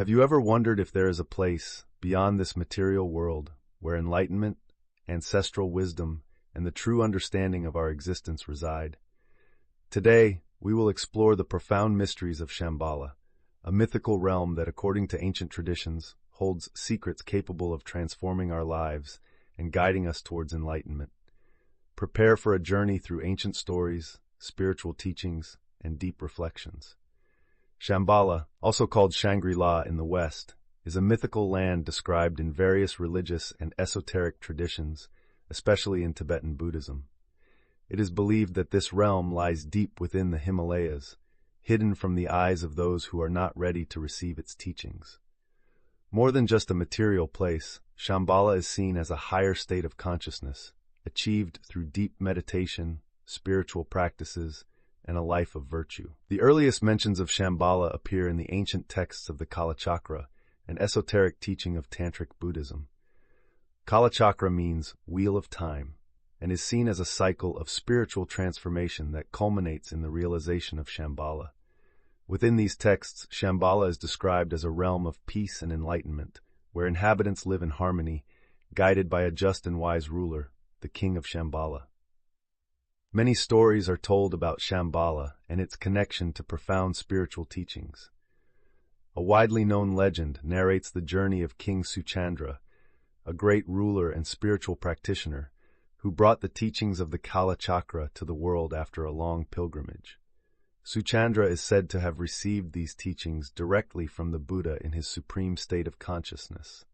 Have you ever wondered if there is a place beyond this material world where enlightenment, ancestral wisdom, and the true understanding of our existence reside? Today, we will explore the profound mysteries of Shambhala, a mythical realm that, according to ancient traditions, holds secrets capable of transforming our lives and guiding us towards enlightenment. Prepare for a journey through ancient stories, spiritual teachings, and deep reflections. Shambhala, also called Shangri-La in the West, is a mythical land described in various religious and esoteric traditions, especially in Tibetan Buddhism. It is believed that this realm lies deep within the Himalayas, hidden from the eyes of those who are not ready to receive its teachings. More than just a material place, Shambhala is seen as a higher state of consciousness, achieved through deep meditation, spiritual practices, and a life of virtue. The earliest mentions of Shambhala appear in the ancient texts of the Kalachakra, an esoteric teaching of Tantric Buddhism. Kalachakra means wheel of time, and is seen as a cycle of spiritual transformation that culminates in the realization of Shambhala. Within these texts, Shambhala is described as a realm of peace and enlightenment, where inhabitants live in harmony, guided by a just and wise ruler, the king of Shambhala. Many stories are told about Shambhala and its connection to profound spiritual teachings. A widely known legend narrates the journey of King Suchandra, a great ruler and spiritual practitioner, who brought the teachings of the Kalachakra to the world after a long pilgrimage. Suchandra is said to have received these teachings directly from the Buddha in his supreme state of consciousness.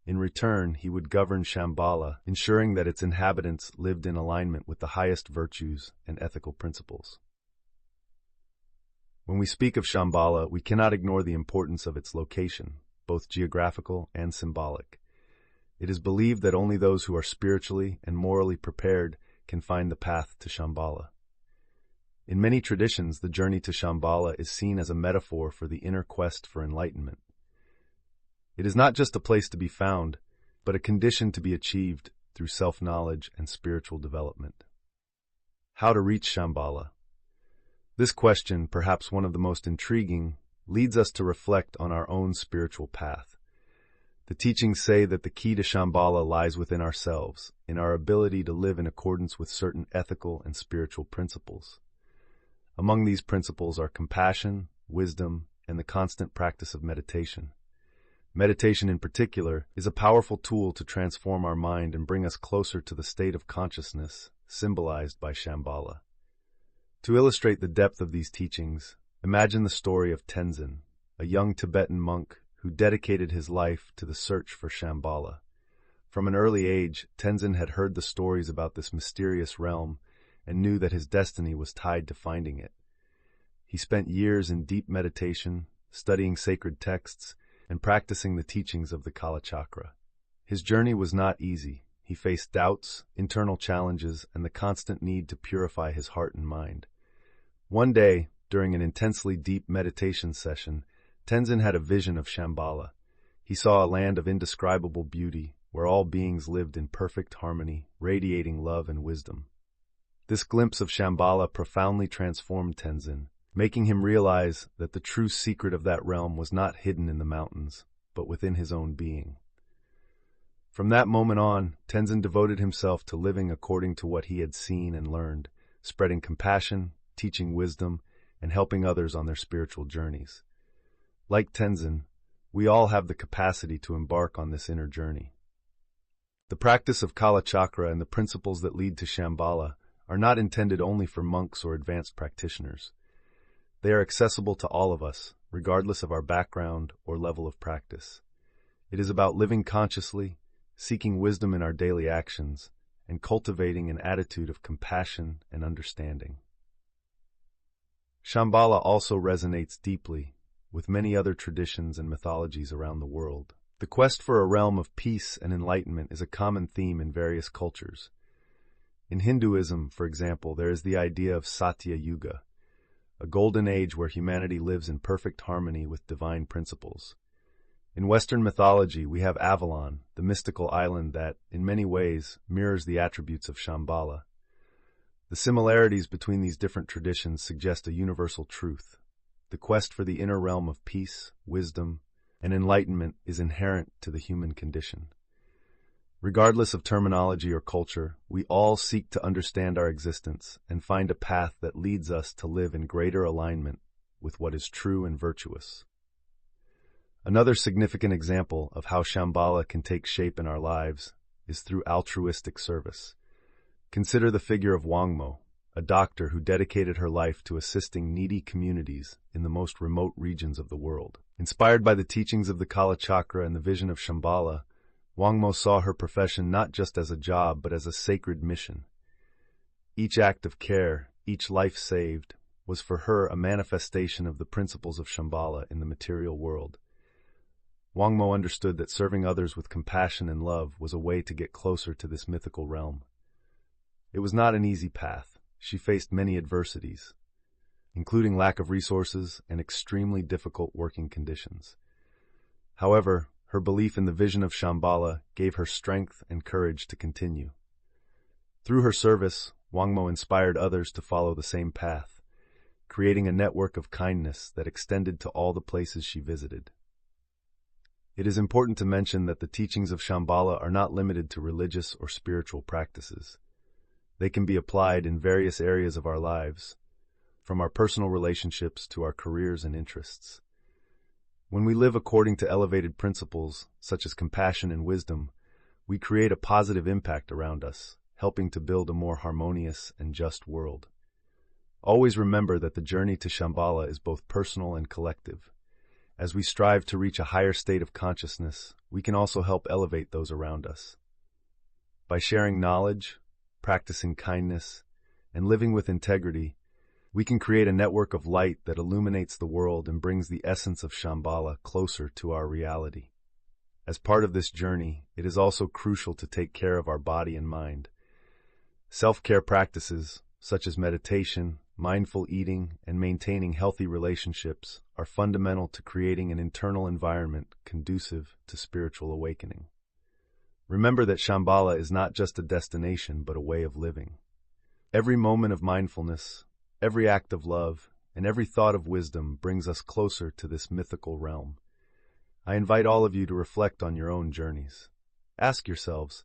In return, he would govern Shambhala, ensuring that its inhabitants lived in alignment with the highest virtues and ethical principles. When we speak of Shambhala, we cannot ignore the importance of its location, both geographical and symbolic. It is believed that only those who are spiritually and morally prepared can find the path to Shambhala. In many traditions, the journey to Shambhala is seen as a metaphor for the inner quest for enlightenment. It is not just a place to be found, but a condition to be achieved through self-knowledge and spiritual development. How to reach Shambhala? This question, perhaps one of the most intriguing, leads us to reflect on our own spiritual path. The teachings say that the key to Shambhala lies within ourselves, in our ability to live in accordance with certain ethical and spiritual principles. Among these principles are compassion, wisdom, and the constant practice of meditation. Meditation in particular is a powerful tool to transform our mind and bring us closer to the state of consciousness symbolized by Shambhala. To illustrate the depth of these teachings, imagine the story of Tenzin, a young Tibetan monk who dedicated his life to the search for Shambhala. From an early age, Tenzin had heard the stories about this mysterious realm and knew that his destiny was tied to finding it. He spent years in deep meditation, studying sacred texts, and practicing the teachings of the Kalachakra. His journey was not easy. He faced doubts, internal challenges, and the constant need to purify his heart and mind. One day, during an intensely deep meditation session, Tenzin had a vision of Shambhala. He saw a land of indescribable beauty, where all beings lived in perfect harmony, radiating love and wisdom. This glimpse of Shambhala profoundly transformed Tenzin, making him realize that the true secret of that realm was not hidden in the mountains, but within his own being. From that moment on, Tenzin devoted himself to living according to what he had seen and learned, spreading compassion, teaching wisdom, and helping others on their spiritual journeys. Like Tenzin, we all have the capacity to embark on this inner journey. The practice of Kalachakra and the principles that lead to Shambhala are not intended only for monks or advanced practitioners. They are accessible to all of us, regardless of our background or level of practice. It is about living consciously, seeking wisdom in our daily actions, and cultivating an attitude of compassion and understanding. Shambhala also resonates deeply with many other traditions and mythologies around the world. The quest for a realm of peace and enlightenment is a common theme in various cultures. In Hinduism, for example, there is the idea of Satya Yuga, a golden age where humanity lives in perfect harmony with divine principles. In Western mythology, we have Avalon, the mystical island that, in many ways, mirrors the attributes of Shambhala. The similarities between these different traditions suggest a universal truth. The quest for the inner realm of peace, wisdom, and enlightenment is inherent to the human condition. Regardless of terminology or culture, we all seek to understand our existence and find a path that leads us to live in greater alignment with what is true and virtuous. Another significant example of how Shambhala can take shape in our lives is through altruistic service. Consider the figure of Wangmo, a doctor who dedicated her life to assisting needy communities in the most remote regions of the world. Inspired by the teachings of the Kala Chakra and the vision of Shambhala, Wangmo saw her profession not just as a job but as a sacred mission. Each act of care, each life saved, was for her a manifestation of the principles of Shambhala in the material world. Wangmo understood that serving others with compassion and love was a way to get closer to this mythical realm. It was not an easy path. She faced many adversities, including lack of resources and extremely difficult working conditions. However, her belief in the vision of Shambhala gave her strength and courage to continue. Through her service, Wangmo inspired others to follow the same path, creating a network of kindness that extended to all the places she visited. It is important to mention that the teachings of Shambhala are not limited to religious or spiritual practices. They can be applied in various areas of our lives, from our personal relationships to our careers and interests. When we live according to elevated principles, such as compassion and wisdom, we create a positive impact around us, helping to build a more harmonious and just world. Always remember that the journey to Shambhala is both personal and collective. As we strive to reach a higher state of consciousness, we can also help elevate those around us. By sharing knowledge, practicing kindness, and living with integrity, we can create a network of light that illuminates the world and brings the essence of Shambhala closer to our reality. As part of this journey, it is also crucial to take care of our body and mind. Self-care practices, such as meditation, mindful eating, and maintaining healthy relationships, are fundamental to creating an internal environment conducive to spiritual awakening. Remember that Shambhala is not just a destination, but a way of living. Every moment of mindfulness, every act of love, and every thought of wisdom brings us closer to this mythical realm. I invite all of you to reflect on your own journeys. Ask yourselves,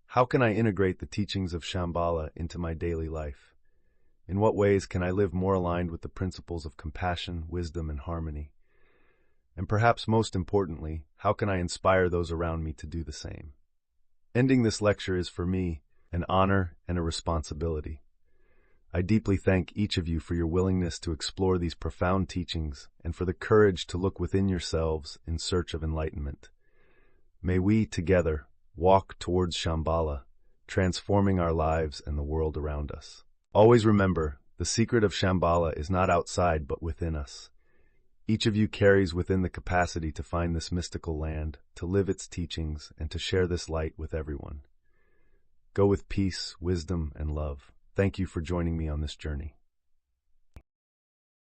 how can I integrate the teachings of Shambhala into my daily life? In what ways can I live more aligned with the principles of compassion, wisdom, and harmony? And perhaps most importantly, how can I inspire those around me to do the same? Ending this lecture is for me an honor and a responsibility. I deeply thank each of you for your willingness to explore these profound teachings and for the courage to look within yourselves in search of enlightenment. May we, together, walk towards Shambhala, transforming our lives and the world around us. Always remember, the secret of Shambhala is not outside but within us. Each of you carries within the capacity to find this mystical land, to live its teachings, and to share this light with everyone. Go with peace, wisdom, and love. Thank you for joining me on this journey.